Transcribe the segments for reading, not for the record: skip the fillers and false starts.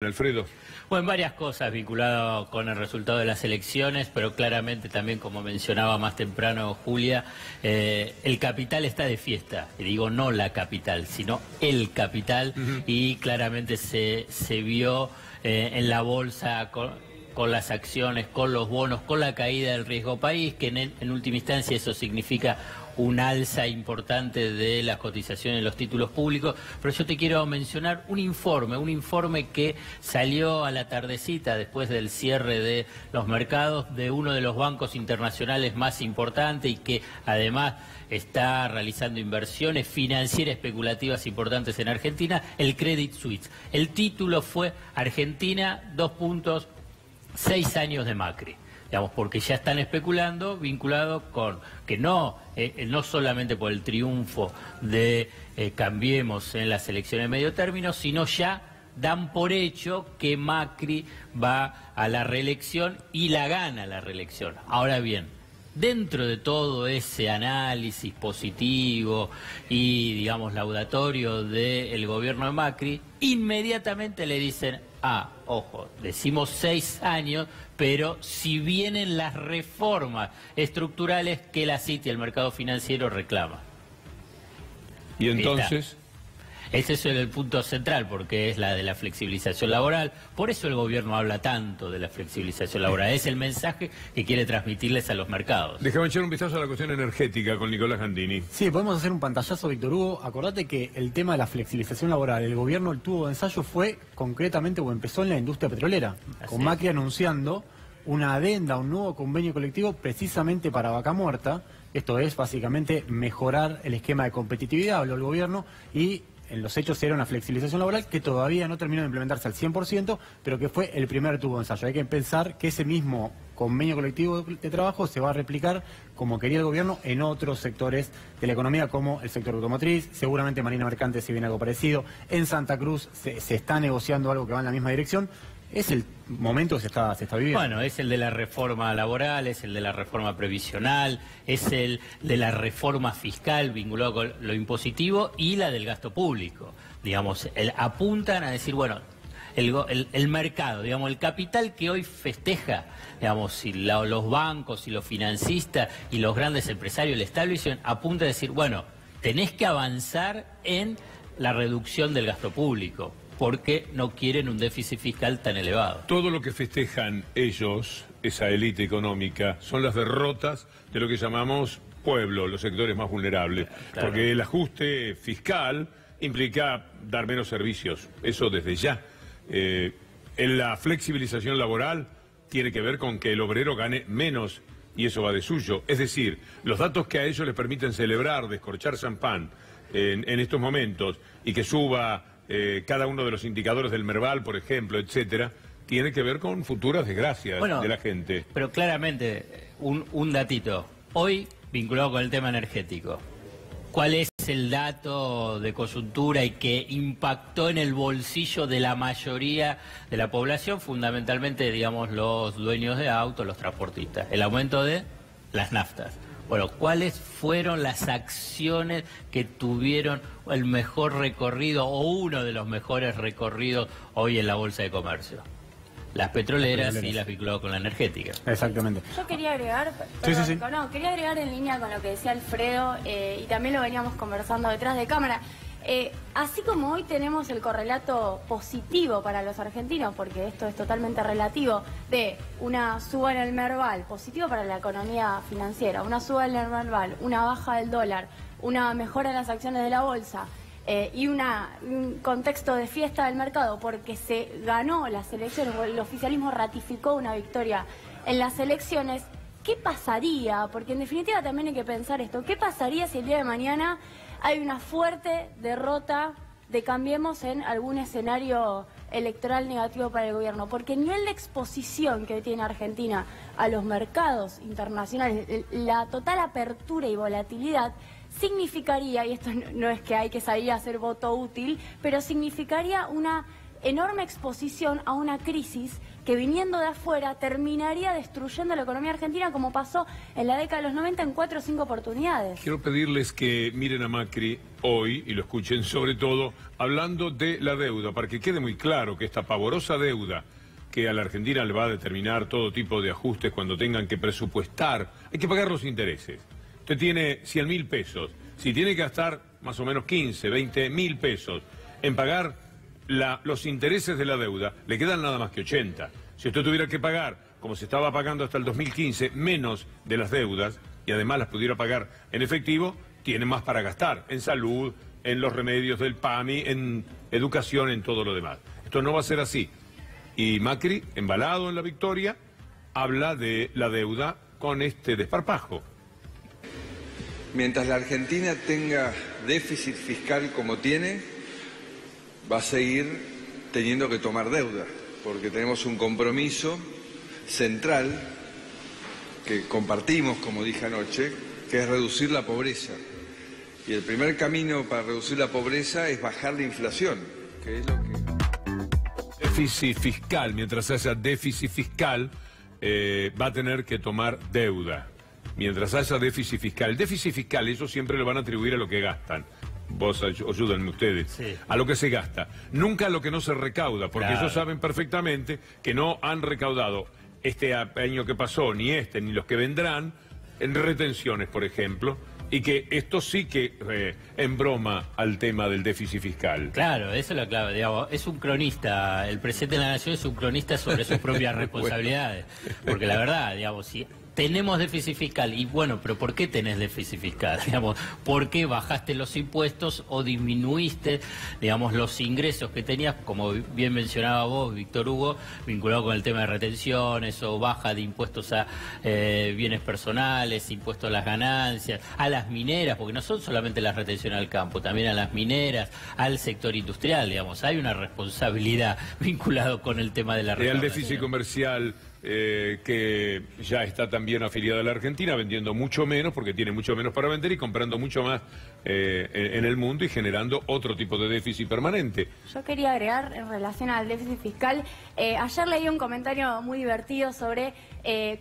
Alfredo. Bueno, varias cosas vinculadas con el resultado de las elecciones, pero claramente también, como mencionaba más temprano Julia, el capital está de fiesta. Y digo no la capital, sino el capital, y claramente se vio en la bolsa con las acciones, con los bonos, con la caída del riesgo país, que en última instancia eso significa un alza importante de las cotizaciones de los títulos públicos. Pero yo te quiero mencionar un informe que salió a la tardecita después del cierre de los mercados de uno de los bancos internacionales más importantes y que además está realizando inversiones financieras especulativas importantes en Argentina, el Credit Suisse. El título fue Argentina, 6 años de Macri. Digamos, porque ya están especulando vinculado con que no solamente por el triunfo de Cambiemos en las elecciones de medio término, sino ya dan por hecho que Macri va a la reelección y la gana la reelección. Ahora bien, dentro de todo ese análisis positivo y, digamos, laudatorio del gobierno de Macri, inmediatamente le dicen, ojo, decimos 6 años, pero si vienen las reformas estructurales que la CIT y el mercado financiero reclama. Y entonces... Ese es el punto central, porque es la de la flexibilización laboral. Por eso el gobierno habla tanto de la flexibilización laboral. Es el mensaje que quiere transmitirles a los mercados. Déjame echar un vistazo a la cuestión energética con Nicolás Gandini. Sí, podemos hacer un pantallazo, Víctor Hugo. Acordate que el tema de la flexibilización laboral, el gobierno, el tubo de ensayo fue concretamente o empezó en la industria petrolera, con Macri anunciando una adenda, un nuevo convenio colectivo precisamente para Vaca Muerta. Esto es básicamente mejorar el esquema de competitividad, habló el gobierno, y en los hechos era una flexibilización laboral que todavía no terminó de implementarse al 100%, pero que fue el primer tubo de ensayo. Hay que pensar que ese mismo convenio colectivo de trabajo se va a replicar, como quería el gobierno, en otros sectores de la economía, como el sector automotriz. Seguramente Marina Mercante se viene algo parecido. En Santa Cruz se está negociando algo que va en la misma dirección. Es el momento que se está viviendo. Bueno, es el de la reforma laboral, es el de la reforma previsional, es el de la reforma fiscal vinculado con lo impositivo y la del gasto público. Digamos, apuntan a decir, bueno, el mercado, digamos, el capital que hoy festeja, digamos, si los bancos y los financistas y los grandes empresarios, el establishment, apunta a decir, bueno, tenés que avanzar en la reducción del gasto público, porque no quieren un déficit fiscal tan elevado. Todo lo que festejan ellos, esa élite económica, son las derrotas de lo que llamamos pueblo, los sectores más vulnerables. Claro. Porque el ajuste fiscal implica dar menos servicios, eso desde ya. En la flexibilización laboral tiene que ver con que el obrero gane menos y eso va de suyo. Es decir, los datos que a ellos les permiten celebrar, descorchar champán en estos momentos y que suba cada uno de los indicadores del Merval, por ejemplo, etcétera, tiene que ver con futuras desgracias de la gente. Pero claramente, un datito. Hoy, vinculado con el tema energético, ¿cuál es el dato de coyuntura y que impactó en el bolsillo de la mayoría de la población? Fundamentalmente, digamos, los dueños de autos, los transportistas. El aumento de las naftas. Bueno, ¿cuáles fueron las acciones que tuvieron el mejor recorrido o uno de los mejores recorridos hoy en la Bolsa de Comercio? Las petroleras y las vinculadas con la energética. Exactamente. Yo quería agregar, quería agregar en línea con lo que decía Alfredo, y también lo veníamos conversando detrás de cámara. Así como hoy tenemos el correlato positivo para los argentinos, porque esto es totalmente relativo, de una suba en el Merval, positivo para la economía financiera, una suba en el Merval, una baja del dólar, una mejora en las acciones de la bolsa, y un contexto de fiesta del mercado porque se ganó las elecciones, el oficialismo ratificó una victoria en las elecciones. ¿Qué pasaría? Porque en definitiva también hay que pensar esto. ¿Qué pasaría si el día de mañana hay una fuerte derrota de Cambiemos en algún escenario electoral negativo para el gobierno? Porque el nivel de exposición que tiene Argentina a los mercados internacionales, la total apertura y volatilidad, significaría, y esto no es que hay que salir a hacer voto útil, pero significaría una enorme exposición a una crisis que viniendo de afuera terminaría destruyendo la economía argentina como pasó en la década de los 90 en 4 o 5 oportunidades. Quiero pedirles que miren a Macri hoy, y lo escuchen sobre todo, hablando de la deuda, para que quede muy claro que esta pavorosa deuda que a la Argentina le va a determinar todo tipo de ajustes cuando tengan que presupuestar, hay que pagar los intereses. Usted tiene 100.000 pesos, si tiene que gastar más o menos 15, 20.000 pesos en pagar los intereses de la deuda, le quedan nada más que 80. Si usted tuviera que pagar, como se estaba pagando hasta el 2015, menos de las deudas, y además las pudiera pagar en efectivo, tiene más para gastar, en salud, en los remedios del PAMI, en educación, en todo lo demás. Esto no va a ser así. Y Macri, embalado en la victoria, habla de la deuda con este desparpajo. Mientras la Argentina tenga déficit fiscal como tiene, va a seguir teniendo que tomar deuda, porque tenemos un compromiso central que compartimos, como dije anoche, que es reducir la pobreza. Y el primer camino para reducir la pobreza es bajar la inflación, que es lo que... Déficit fiscal, mientras haya déficit fiscal, va a tener que tomar deuda. Mientras haya déficit fiscal. El déficit fiscal, ellos siempre lo van a atribuir a lo que gastan. Vos ayúdenme ustedes. Sí. A lo que se gasta. Nunca a lo que no se recauda, porque ellos saben perfectamente que no han recaudado este año que pasó, ni este, ni los que vendrán, en retenciones, por ejemplo, y que esto sí que embroma al tema del déficit fiscal. Claro, eso es la clave, digamos, es un cronista, el presidente de la Nación es un cronista sobre sus propias responsabilidades, porque la verdad, digamos, si tenemos déficit fiscal, y bueno, pero ¿por qué tenés déficit fiscal? Digamos, ¿por qué bajaste los impuestos o disminuiste, digamos, los ingresos que tenías, como bien mencionaba vos, Víctor Hugo, vinculado con el tema de retenciones o baja de impuestos a bienes personales, impuestos a las ganancias, a las mineras, porque no son solamente las retenciones al campo, también a las mineras, al sector industrial, digamos, hay una responsabilidad vinculado con el tema de la recaudación. El déficit comercial que ya está también afiliada a la Argentina, vendiendo mucho menos porque tiene mucho menos para vender y comprando mucho más en el mundo y generando otro tipo de déficit permanente. Yo quería agregar en relación al déficit fiscal, ayer leí un comentario muy divertido sobre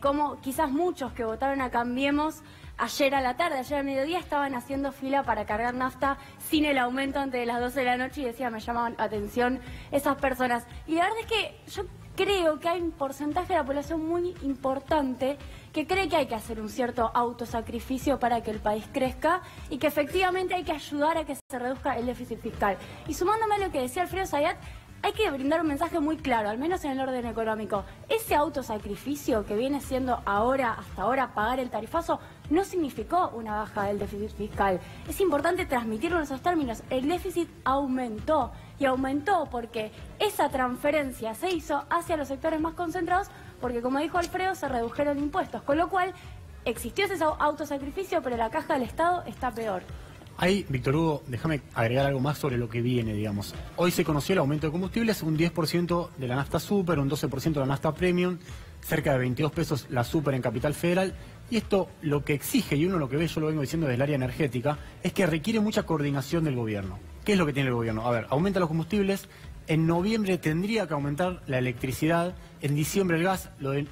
cómo quizás muchos que votaron a Cambiemos ayer a la tarde, ayer al mediodía, estaban haciendo fila para cargar nafta sin el aumento antes de las 12 de la noche y decía, me llamaban atención esas personas. Y la verdad es que yo creo que hay un porcentaje de la población muy importante que cree que hay que hacer un cierto autosacrificio para que el país crezca y que efectivamente hay que ayudar a que se reduzca el déficit fiscal. Y sumándome a lo que decía Alfredo Zayat, hay que brindar un mensaje muy claro, al menos en el orden económico. Ese autosacrificio que viene siendo hasta ahora pagar el tarifazo, no significó una baja del déficit fiscal. Es importante transmitirlo en esos términos. El déficit aumentó, y aumentó porque esa transferencia se hizo hacia los sectores más concentrados, porque como dijo Alfredo, se redujeron impuestos, con lo cual existió ese autosacrificio, pero la caja del Estado está peor. Ahí, Víctor Hugo, déjame agregar algo más sobre lo que viene, digamos. Hoy se conoció el aumento de combustibles, un 10% de la nafta super, un 12% de la nafta premium, cerca de 22 pesos la super en Capital Federal. Y esto lo que exige, y uno lo que ve, yo lo vengo diciendo desde el área energética, es que requiere mucha coordinación del gobierno. ¿Qué es lo que tiene el gobierno? A ver, aumenta los combustibles, en noviembre tendría que aumentar la electricidad, en diciembre el gas, lo de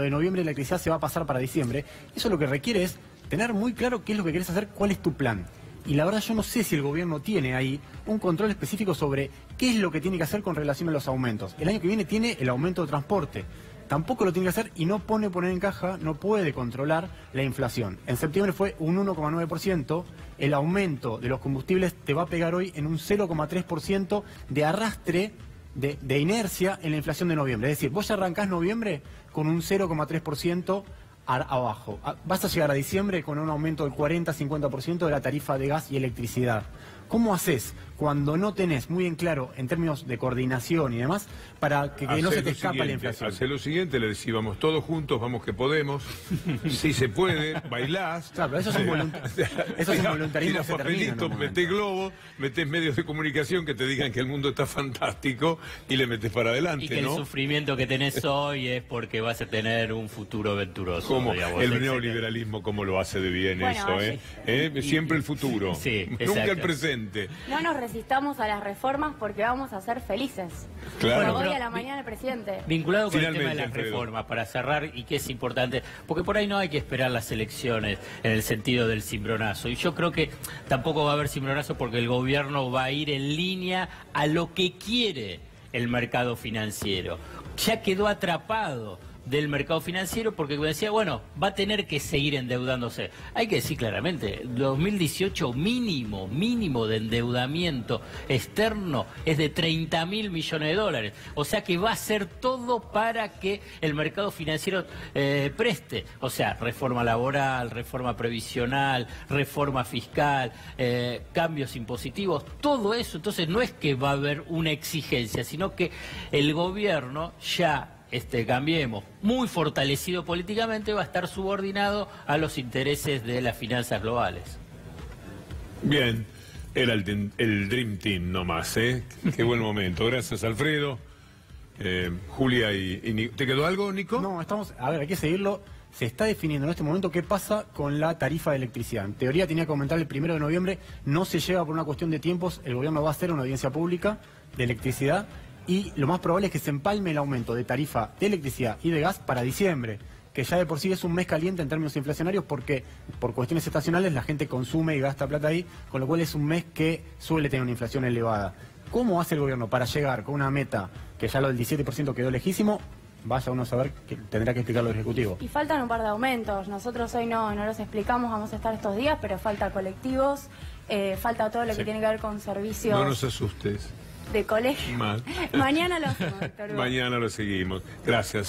noviembre la electricidad se va a pasar para diciembre. Eso lo que requiere es tener muy claro qué es lo que querés hacer, cuál es tu plan. Y la verdad yo no sé si el gobierno tiene ahí un control específico sobre qué es lo que tiene que hacer con relación a los aumentos. El año que viene tiene el aumento de transporte. Tampoco lo tiene que hacer y no poner en caja, no puede controlar la inflación. En septiembre fue un 1,9%, el aumento de los combustibles te va a pegar hoy en un 0,3% de arrastre de inercia en la inflación de noviembre. Es decir, vos ya arrancás noviembre con un 0,3% abajo. Vas a llegar a diciembre con un aumento del 40-50% de la tarifa de gas y electricidad. ¿Cómo haces cuando no tenés muy en claro en términos de coordinación y demás para que no se te escape la inflación? Hacer lo siguiente, le decís, vamos todos juntos, vamos que podemos, si se puede, bailás. Claro, pero eso es un voluntarismo. Tirás papelitos, metés globos, metés medios de comunicación que te digan que el mundo está fantástico y le metés para adelante, y que ¿no? El sufrimiento que tenés hoy es porque vas a tener un futuro venturoso. Como el neoliberalismo, cómo lo hace de bien, bueno, eso, ¿eh? Siempre el futuro, sí, nunca el presente. No nos resistamos a las reformas porque vamos a ser felices. Claro. Hoy a la mañana el presidente. Vinculado con el tema de las Alfredo, reformas, para cerrar, y que es importante, porque por ahí no hay que esperar las elecciones en el sentido del cimbronazo. Y yo creo que tampoco va a haber cimbronazo porque el gobierno va a ir en línea a lo que quiere el mercado financiero. Ya quedó atrapado del mercado financiero porque decía, bueno, va a tener que seguir endeudándose. Hay que decir claramente, 2018 mínimo de endeudamiento externo es de 30.000 millones de dólares. O sea que va a ser todo para que el mercado financiero preste. O sea, reforma laboral, reforma previsional, reforma fiscal, cambios impositivos, todo eso. Entonces no es que va a haber una exigencia, sino que el gobierno ya... Cambiemos, muy fortalecido políticamente, va a estar subordinado a los intereses de las finanzas globales. Bien, era el Dream Team nomás, ¿eh? Qué buen momento. Gracias, Alfredo. Julia y Nico. ¿Te quedó algo, Nico? No, a ver, hay que seguirlo. Se está definiendo en este momento qué pasa con la tarifa de electricidad. En teoría tenía que aumentar el 1 de noviembre, no se llega por una cuestión de tiempos, el gobierno va a hacer una audiencia pública de electricidad. Y lo más probable es que se empalme el aumento de tarifa de electricidad y de gas para diciembre, que ya de por sí es un mes caliente en términos inflacionarios porque por cuestiones estacionales la gente consume y gasta plata ahí, con lo cual es un mes que suele tener una inflación elevada. ¿Cómo hace el gobierno para llegar con una meta que ya lo del 17% quedó lejísimo? Vaya uno a saber que tendrá que explicarlo el Ejecutivo. Y faltan un par de aumentos. Nosotros hoy no los explicamos, vamos a estar estos días, pero falta colectivos, falta todo lo que tiene que ver con servicios... No nos asustes. De colegio. Mal. Mañana lo hacemos, Víctor Hugo. Mañana lo seguimos. Gracias.